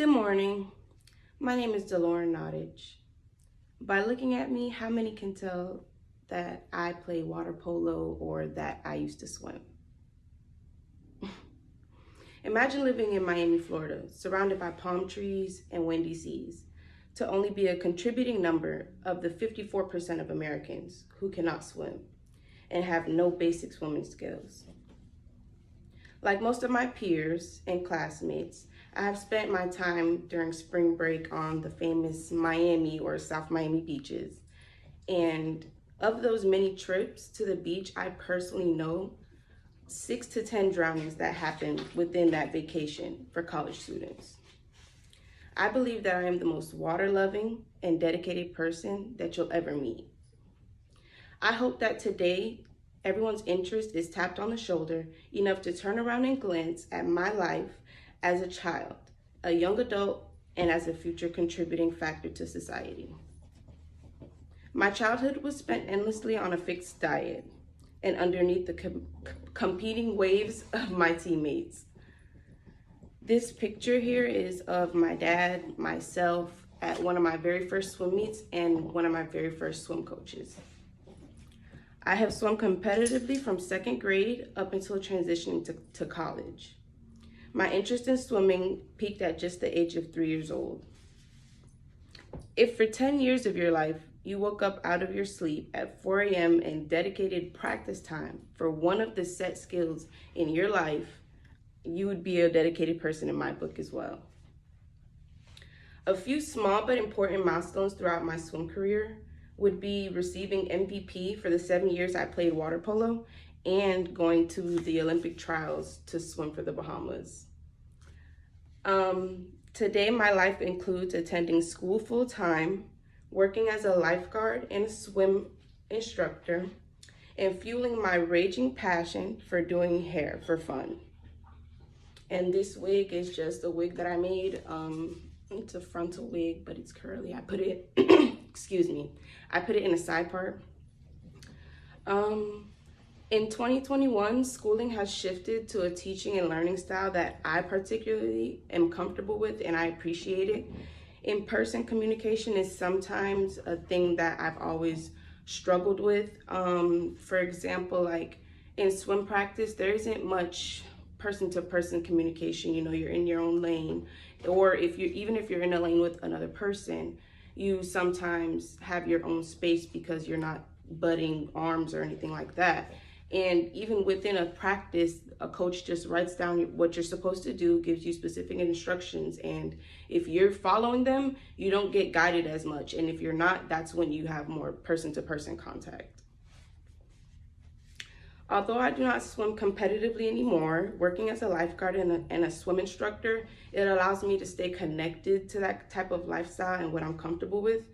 Good morning. My name is DeLauren Nottage. By looking at me, how many can tell that I play water polo or that I used to swim? Imagine living in Miami, Florida, surrounded by palm trees and windy seas, to only be a contributing number of the 54% of Americans who cannot swim and have no basic swimming skills. Like most of my peers and classmates, I have spent my time during spring break on the famous Miami or South Miami beaches. And of those many trips to the beach, I personally know 6 to 10 drownings that happen within that vacation for college students. I believe that I am the most water-loving and dedicated person that you'll ever meet. I hope that today everyone's interest is tapped on the shoulder enough to turn around and glance at my life as a child, a young adult, and as a future contributing factor to society. My childhood was spent endlessly on a fixed diet and underneath the competing waves of my teammates. This picture here is of my dad, myself, at one of my very first swim meets and one of my very first swim coaches. I have swum competitively from second grade up until transitioning to college. My interest in swimming peaked at just the age of 3 years old. If for 10 years of your life, you woke up out of your sleep at 4 a.m. and dedicated practice time for one of the set skills in your life, you would be a dedicated person in my book as well. A few small but important milestones throughout my swim career would be receiving MVP for the 7 years I played water polo and going to the Olympic trials to swim for the Bahamas. Today, my life includes attending school full-time, working as a lifeguard and a swim instructor, and fueling my raging passion for doing hair for fun. And this wig is just a wig that I made. It's a frontal wig, but it's curly. I put it, excuse me, I put it in a side part. In 2021, schooling has shifted to a teaching and learning style that I particularly am comfortable with and I appreciate it. In-person communication is sometimes a thing that I've always struggled with. For example, like in swim practice, there isn't much person-to-person communication. You know, you're in your own lane, or even if you're in a lane with another person, you sometimes have your own space because you're not butting arms or anything like that. And even within a practice, a coach just writes down what you're supposed to do, gives you specific instructions, and if you're following them, you don't get guided as much. And if you're not, that's when you have more person-to-person contact. Although I do not swim competitively anymore, working as a lifeguard and a swim instructor, it allows me to stay connected to that type of lifestyle and what I'm comfortable with,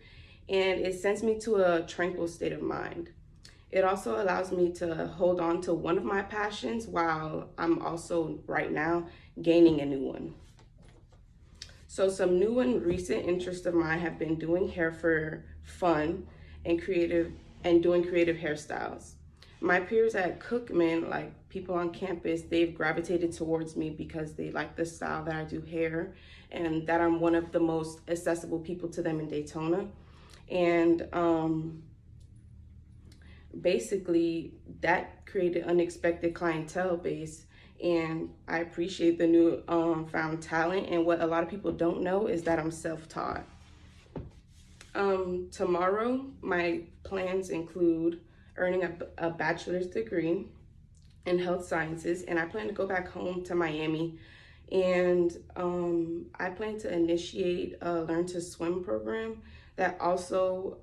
and it sends me to a tranquil state of mind. It also allows me to hold on to one of my passions while I'm also right now gaining a new one. So some new and recent interests of mine have been doing hair for fun and doing creative hairstyles. My peers at Cookman, like people on campus, they've gravitated towards me because they like the style that I do hair and that I'm one of the most accessible people to them in Daytona. And basically that created unexpected clientele base, and I appreciate the new found talent. And what a lot of people don't know is that I'm self-taught. Tomorrow, my plans include earning a bachelor's degree in health sciences, and I plan to go back home to Miami, and I plan to initiate a Learn to Swim program that also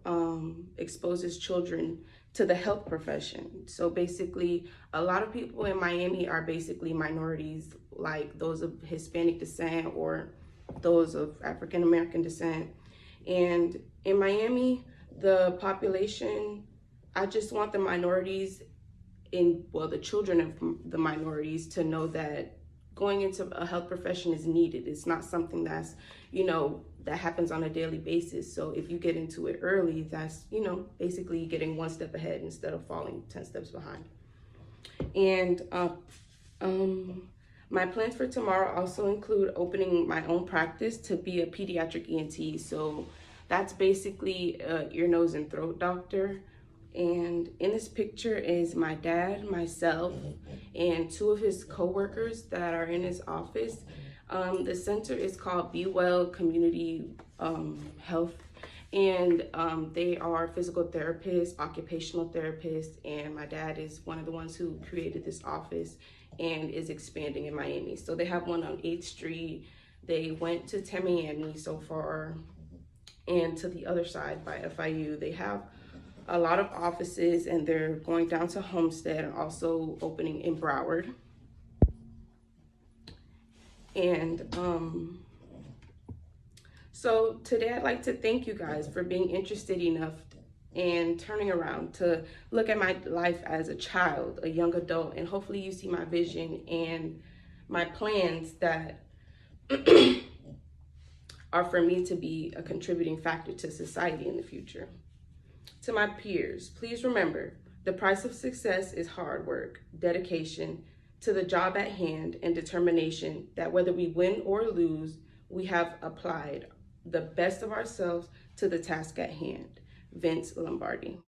exposes children to the health profession. So basically, a lot of people in Miami are basically minorities, like those of Hispanic descent or those of African American descent. And in Miami, the population, I just want the minorities the children of the minorities to know that going into a health profession is needed. It's not something that's, that happens on a daily basis. So if you get into it early, that's, basically getting one step ahead instead of falling 10 steps behind. And My plans for tomorrow also include opening my own practice to be a pediatric ENT. So that's basically a ear, nose, and throat doctor. And in this picture is my dad, myself, and two of his co-workers that are in his office. The center is called Be Well Community Health, and they are physical therapists, occupational therapists, and my dad is one of the ones who created this office and is expanding in Miami. So they have one on 8th Street. They went to Tamiami so far, and to the other side by FIU. They have a lot of offices, and they're going down to Homestead and also opening in Broward. And so today I'd like to thank you guys for being interested enough and turning around to look at my life as a child, a young adult, and hopefully you see my vision and my plans that are for me to be a contributing factor to society in the future. To my peers, please remember, the price of success is hard work, dedication to the job at hand, and determination that whether we win or lose, we have applied the best of ourselves to the task at hand. Vince Lombardi.